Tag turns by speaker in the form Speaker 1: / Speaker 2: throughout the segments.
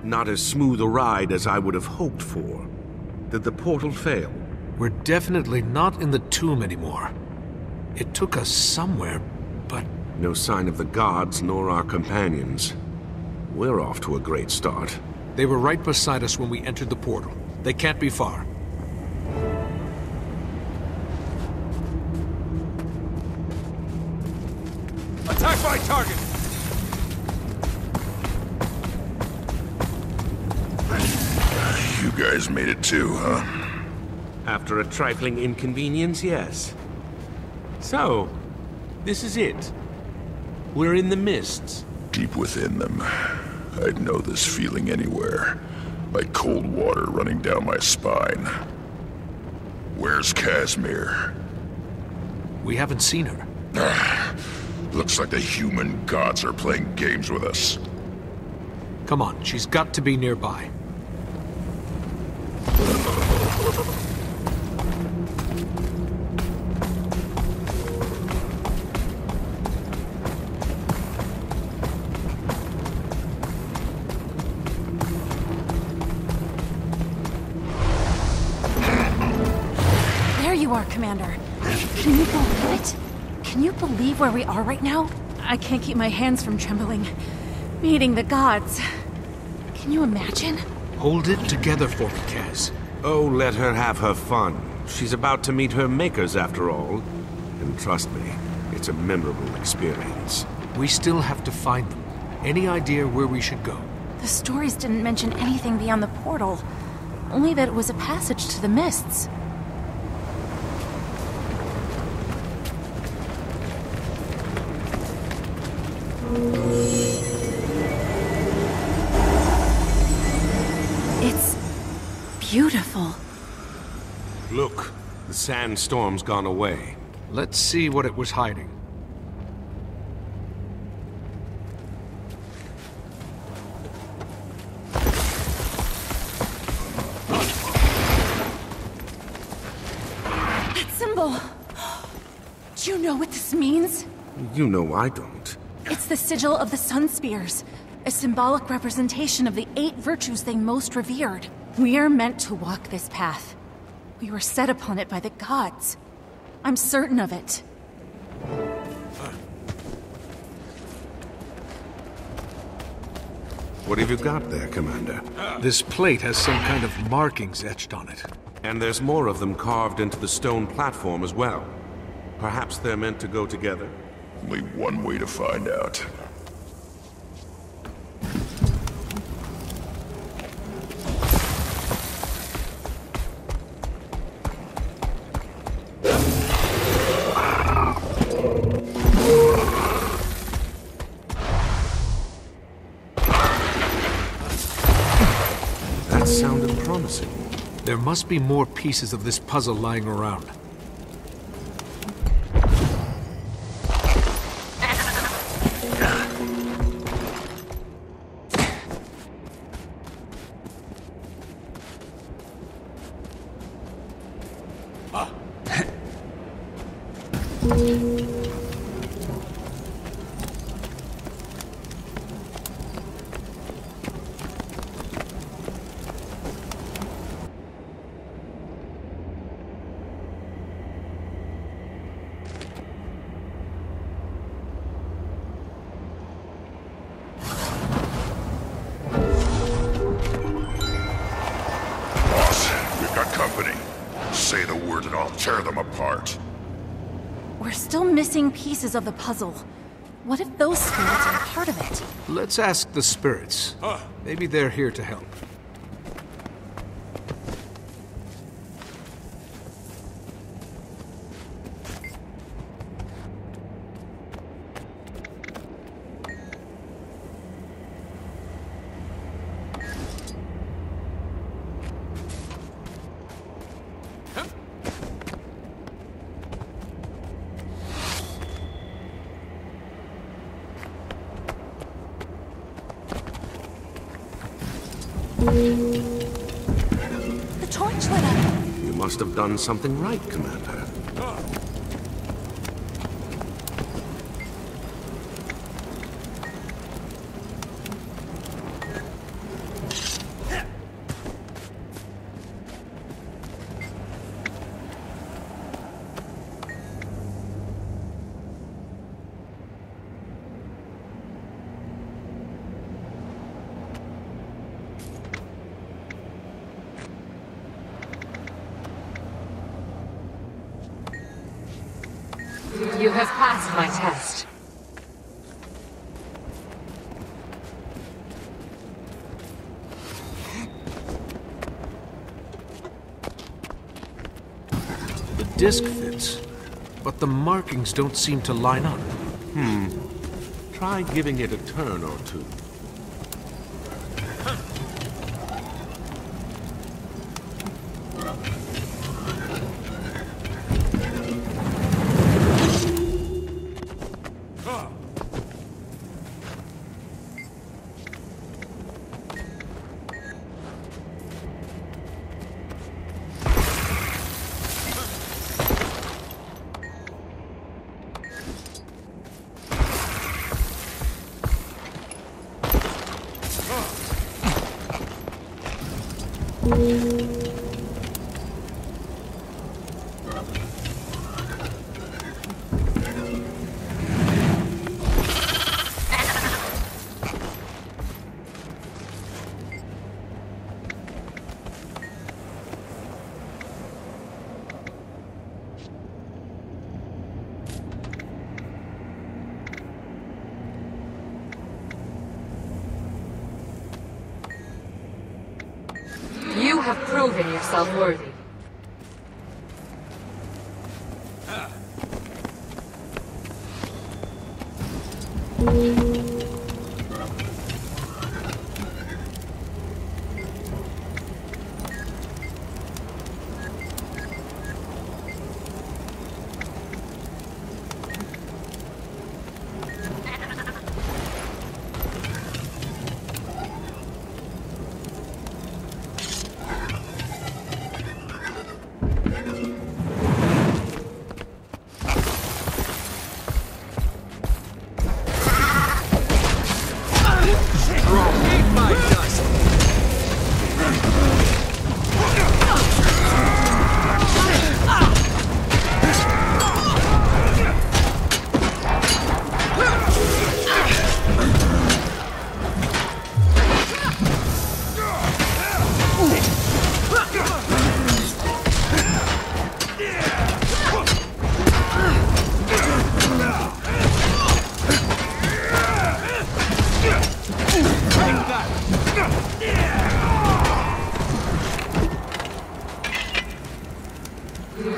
Speaker 1: Not as smooth a ride as I would have hoped for. Did the portal fail?
Speaker 2: We're definitely not in the tomb anymore. It took us somewhere, but...
Speaker 1: No sign of the gods nor our companions. We're off to a great start.
Speaker 2: They were right beside us when we entered the portal. They can't be far.
Speaker 3: Attack my target!
Speaker 4: You guys made it too, huh?
Speaker 1: After a trifling inconvenience, yes. So, this is it. We're in the mists.
Speaker 4: Deep within them. I'd know this feeling anywhere. Like cold water running down my spine. Where's Casimir?
Speaker 2: We haven't seen her.
Speaker 4: Looks like the human gods are playing games with us.
Speaker 2: Come on, she's got to be nearby.
Speaker 5: There you are, Commander. Can you believe it? Can you believe where we are right now? I can't keep my hands from trembling. Meeting the gods. Can you imagine?
Speaker 2: Hold it together for me, Kaz.
Speaker 1: Oh, let her have her fun. She's about to meet her makers after all. And trust me, it's a memorable experience.
Speaker 2: We still have to find them. Any idea where we should go?
Speaker 5: The stories didn't mention anything beyond the portal. Only that it was a passage to the mists. It's beautiful.
Speaker 1: Look, the sandstorm's gone away.
Speaker 2: Let's see what it was hiding.
Speaker 5: That symbol! Do you know what this means?
Speaker 1: You know I don't.
Speaker 5: It's the sigil of the Sun Spears, a symbolic representation of the 8 virtues they most revered. We are meant to walk this path. We were set upon it by the gods. I'm certain of it.
Speaker 1: What have you got there, Commander?
Speaker 2: This plate has some kind of markings etched on it.
Speaker 1: And there's more of them carved into the stone platform as well. Perhaps they're meant to go together?
Speaker 4: Only one way to find out.
Speaker 1: That sounded promising.
Speaker 2: There must be more pieces of this puzzle lying around.
Speaker 4: Say the word and I'll tear them apart.
Speaker 5: We're still missing pieces of the puzzle. What if those spirits are part of it?
Speaker 2: Let's ask the spirits. Maybe they're here to help.
Speaker 5: The torch lit up.
Speaker 1: You must have done something right, Commander.
Speaker 6: You have passed my test.
Speaker 2: The disc fits, but the markings don't seem to line up.
Speaker 1: Try giving it a turn or two.
Speaker 6: You have proven yourself worthy.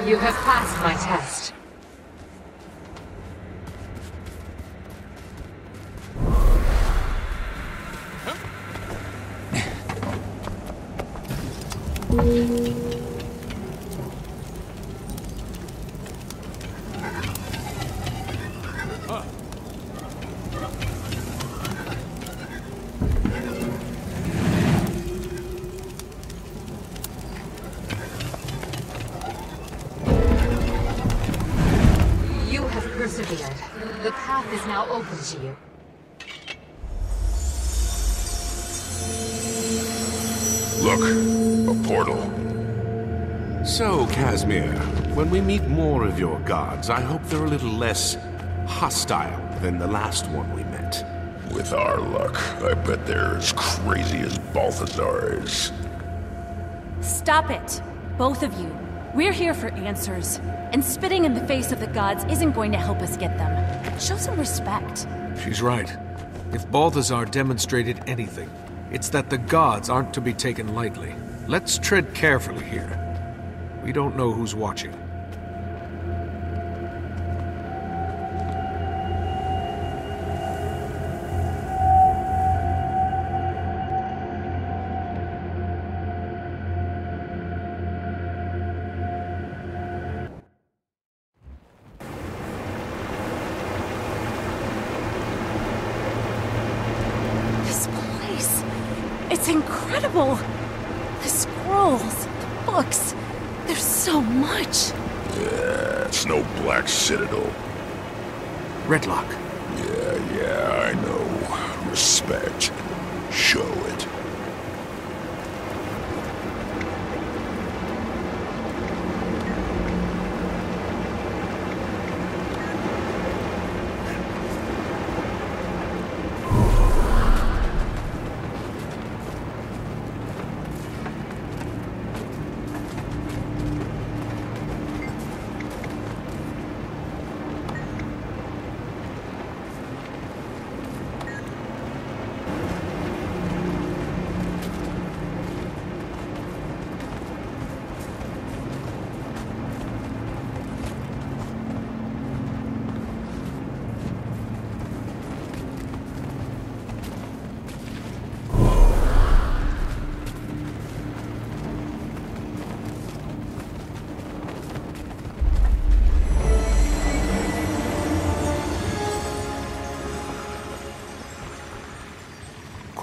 Speaker 6: You have passed my test. Persevered. The path is now open to you.
Speaker 4: Look, a portal.
Speaker 1: So, Casimir, when we meet more of your gods, I hope they're a little less hostile than the last one we met.
Speaker 4: With our luck, I bet they're as crazy as Balthazar is.
Speaker 5: Stop it, both of you. We're here for answers, and spitting in the face of the gods isn't going to help us get them. Show some respect.
Speaker 2: She's right. If Balthazar demonstrated anything, it's that the gods aren't to be taken lightly. Let's tread carefully here. We don't know who's watching.
Speaker 5: It's incredible! The scrolls, the books, there's so much!
Speaker 4: Yeah, it's no Black Citadel.
Speaker 2: Redlock.
Speaker 4: Yeah, I know. Respect. Show it.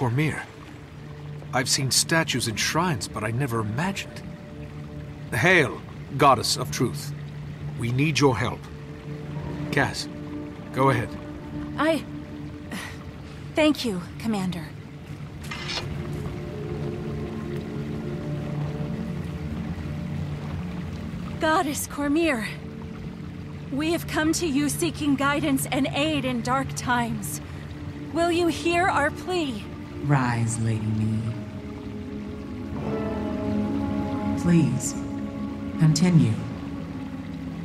Speaker 2: Cormyr. I've seen statues in shrines, but I never imagined. Hail, Goddess of Truth. We need your help. Kaz, go ahead.
Speaker 5: Thank you, Commander. Goddess Cormyr, we have come to you seeking guidance and aid in dark times. Will you hear our plea?
Speaker 7: Rise, Lady Mead. Please, continue.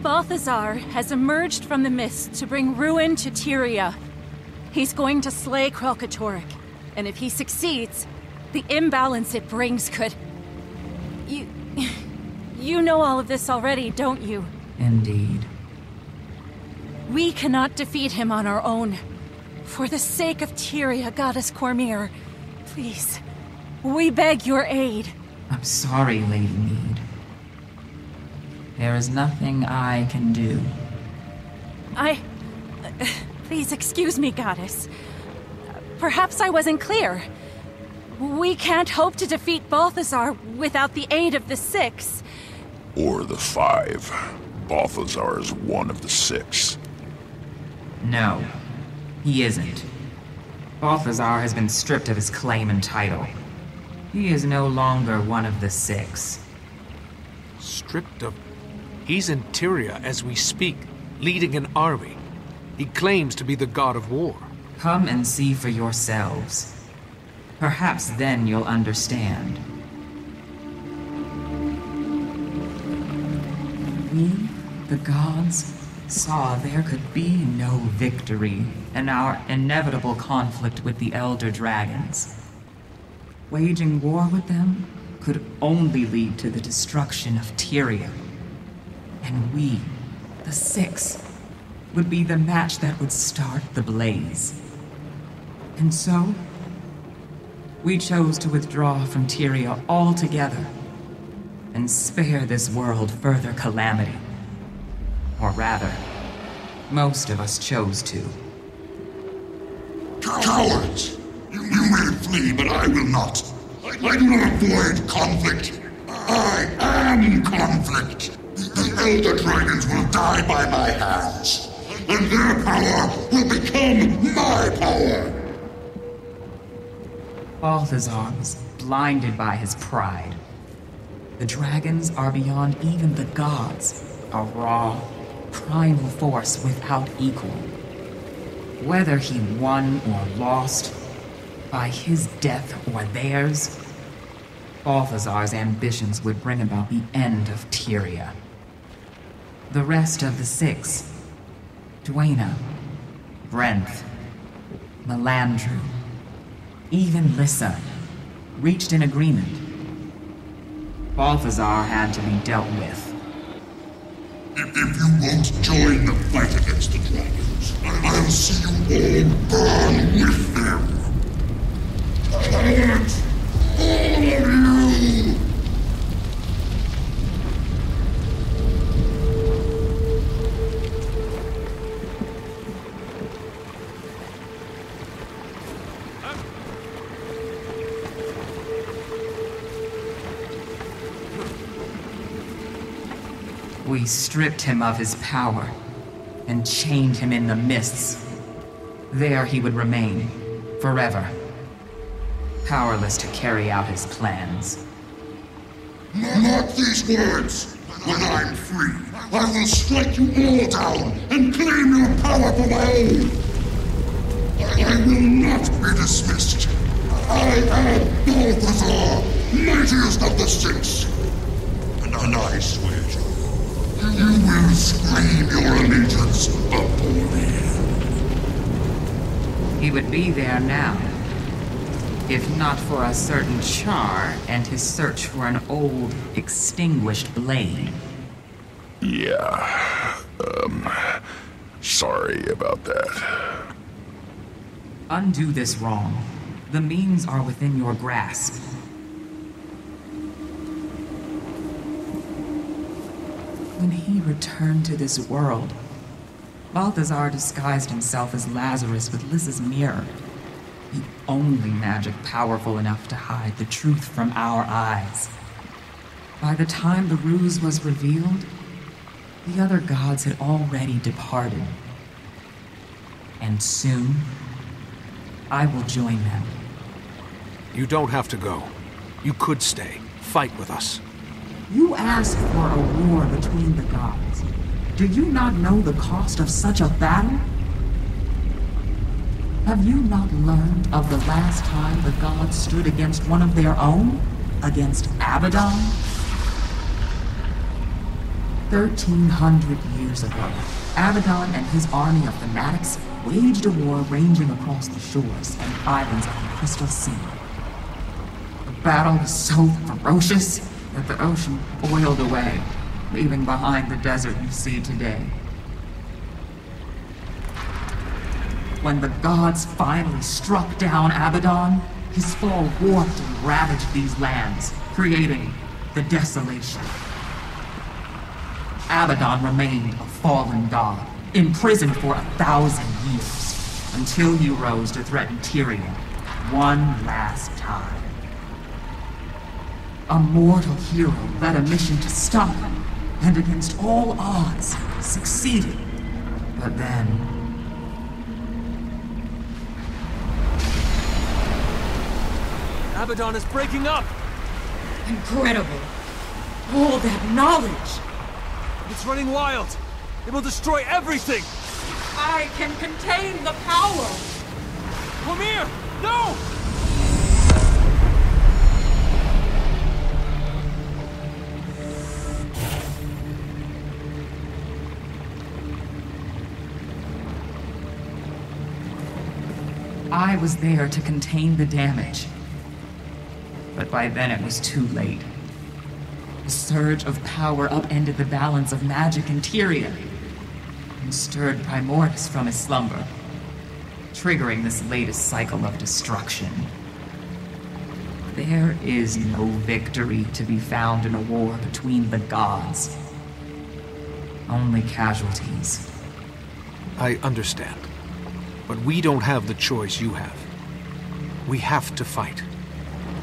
Speaker 5: Balthazar has emerged from the mist to bring ruin to Tyria. He's going to slay Kralkatorrik, and if he succeeds, the imbalance it brings could... You know all of this already, don't you?
Speaker 7: Indeed.
Speaker 5: We cannot defeat him on our own. For the sake of Tyria, Goddess Cormyr, please, we beg your aid.
Speaker 7: I'm sorry, Lady Mead. There is nothing I can do.
Speaker 5: Please excuse me, Goddess. Perhaps I wasn't clear. We can't hope to defeat Balthazar without the aid of the Six.
Speaker 4: Or the 5. Balthazar is one of the 6.
Speaker 7: No, he isn't. Balthazar has been stripped of his claim and title. He is no longer one of the 6.
Speaker 2: Stripped of... He's in Tyria as we speak, leading an army. He claims to be the god of war.
Speaker 7: Come and see for yourselves. Perhaps then you'll understand. We, the gods, saw there could be no victory in our inevitable conflict with the Elder Dragons. Waging war with them could only lead to the destruction of Tyria. And we, the 6, would be the match that would start the blaze. And so, we chose to withdraw from Tyria altogether and spare this world further calamity. Or rather, most of us chose to.
Speaker 8: Cowards! You may flee, but I will not. I do not avoid conflict. I am conflict. The Elder Dragons will die by my hands, and their power will become my power.
Speaker 7: Balthazar was blinded by his pride. The dragons are beyond even the gods, a raw, primal force without equal. Whether he won or lost, by his death or theirs, Balthazar's ambitions would bring about the end of Tyria. The rest of the 6, Dwayna, Brenth, Melandru, even Lissa, reached an agreement. Balthazar had to be dealt with.
Speaker 8: If you won't join the fight against the dragons, I'll see you all burn with them. Cowards! All of you!
Speaker 7: We stripped him of his power and chained him in the mists. There he would remain, forever, powerless to carry out his plans.
Speaker 8: Mark these words! When I'm free, I will strike you all down and claim your power for my own! I will not be dismissed! I am Balthazar, mightiest of the 6! And I swear to you, you will scream your allegiance before me.
Speaker 7: He would be there now, if not for a certain Char and his search for an old, extinguished blade.
Speaker 4: Yeah, sorry about that.
Speaker 7: Undo this wrong. The means are within your grasp. When he returned to this world, Balthazar disguised himself as Lazarus with Lys's mirror. the only magic powerful enough to hide the truth from our eyes. By the time the ruse was revealed, the other gods had already departed. And soon, I will join them.
Speaker 2: You don't have to go. You could stay. Fight with us.
Speaker 7: You asked for a war between the gods. Do you not know the cost of such a battle? Have you not learned of the last time the gods stood against one of their own? Against Abaddon? 1,300 years ago, Abaddon and his army of fanatics waged a war ranging across the shores and islands of the Crystal Sea. The battle was so ferocious that the ocean boiled away, leaving behind the desert you see today. When the gods finally struck down Abaddon, his fall warped and ravaged these lands, creating the Desolation. Abaddon remained a fallen god, imprisoned for 1,000 years, until you rose to threaten Tyria one last time. A mortal hero led a mission to stop him, and against all odds, succeeded. But then...
Speaker 3: Abaddon is breaking up!
Speaker 7: Incredible! All that knowledge!
Speaker 3: It's running wild! It will destroy everything!
Speaker 7: I can contain the power!
Speaker 3: Cormyr! No!
Speaker 7: I was there to contain the damage. But by then it was too late. The surge of power upended the balance of magic in Tyria, and stirred Primordus from his slumber, triggering this latest cycle of destruction. There is no victory to be found in a war between the gods. Only casualties.
Speaker 2: I understand. But we don't have the choice you have. We have to fight.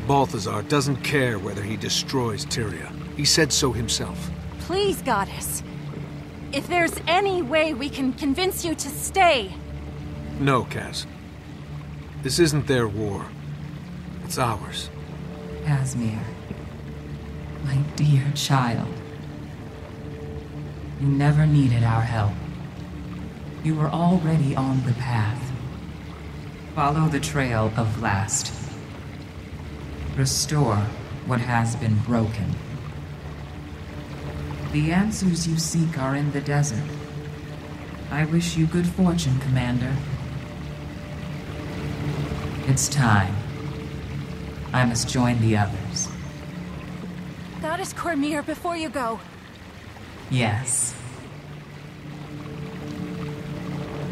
Speaker 2: Balthazar doesn't care whether he destroys Tyria. He said so himself.
Speaker 5: Please, Goddess. If there's any way we can convince you to stay...
Speaker 2: No, Kaz. This isn't their war. It's ours.
Speaker 7: Asmir, my dear child. You never needed our help. You were already on the path. Follow the trail of Vlast. Restore what has been broken. The answers you seek are in the desert. I wish you good fortune, Commander. It's time. I must join the others.
Speaker 5: Goddess Cormyr, before you go.
Speaker 7: Yes.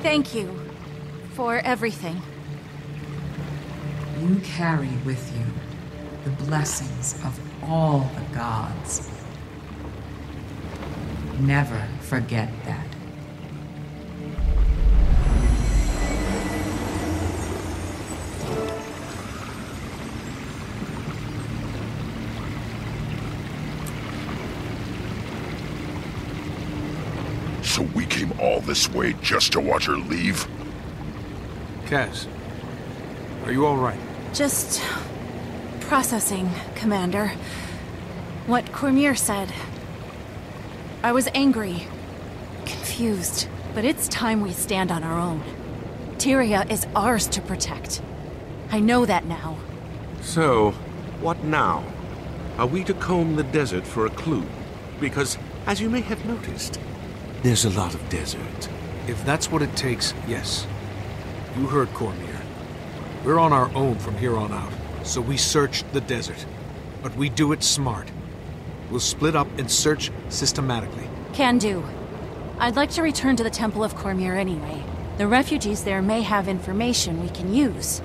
Speaker 5: Thank you for everything.
Speaker 7: You carry with you the blessings of all the gods. Never forget that.
Speaker 4: So we came all this way just to watch her leave?
Speaker 2: Kaz, are you all right?
Speaker 5: Just... processing, Commander. What Cormyr said. I was angry, confused, but it's time we stand on our own. Tyria is ours to protect. I know that now.
Speaker 1: So, what now? Are we to comb the desert for a clue? Because, as you may have noticed, there's a lot of desert.
Speaker 2: If that's what it takes, yes. You heard Cormyr. We're on our own from here on out, so we search the desert. But we do it smart. We'll split up and search systematically.
Speaker 5: Can do. I'd like to return to the Temple of Cormyr anyway. The refugees there may have information we can use.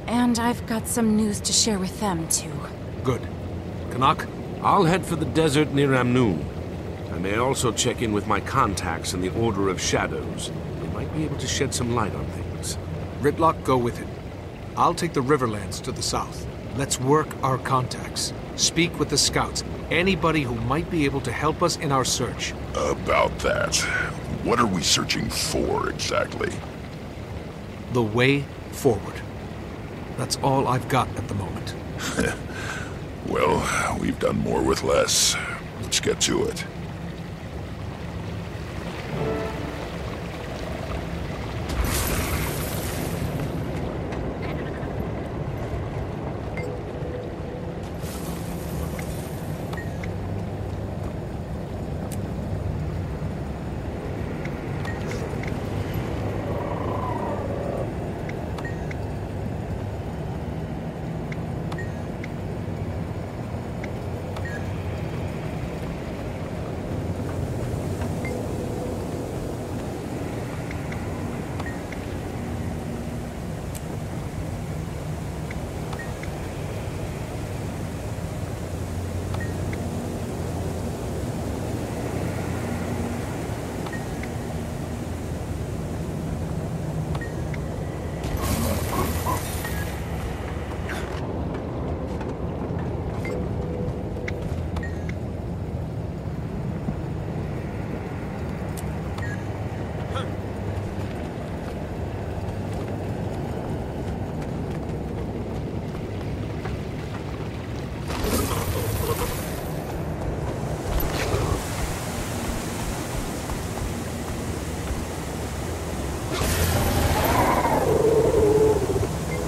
Speaker 5: And I've got some news to share with them, too.
Speaker 2: Good. Canuck?
Speaker 1: I'll head for the desert near Amnoon. I may also check in with my contacts in the Order of Shadows. They might be able to shed some light on things.
Speaker 2: Ridlock, go with him. I'll take the Riverlands to the south. Let's work our contacts. Speak with the scouts. Anybody who might be able to help us in our search.
Speaker 4: About that, what are we searching for exactly?
Speaker 2: The way forward. That's all I've got at the moment.
Speaker 4: Well, we've done more with less. Let's get to it.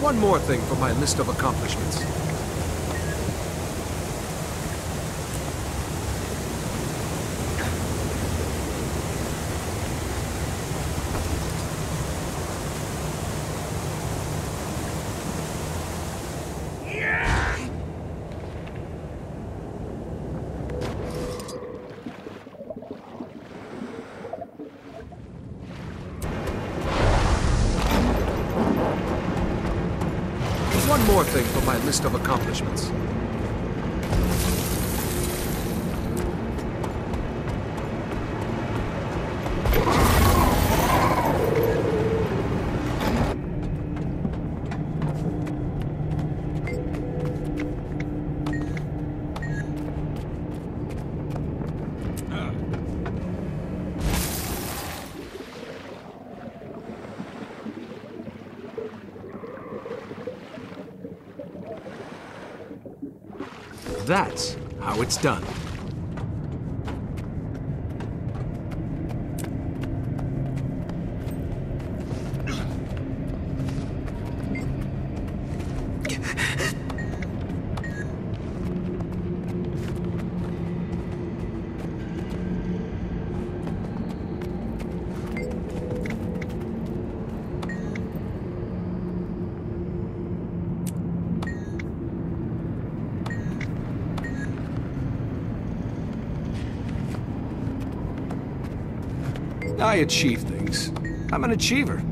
Speaker 2: One more thing for my list of accomplishments. One more thing for my list of accomplishments. That's how it's done. I achieve things. I'm an achiever.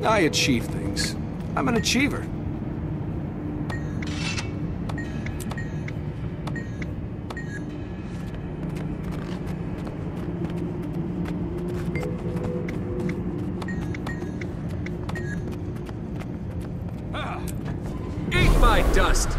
Speaker 2: I achieve things. I'm an achiever. Eat my dust!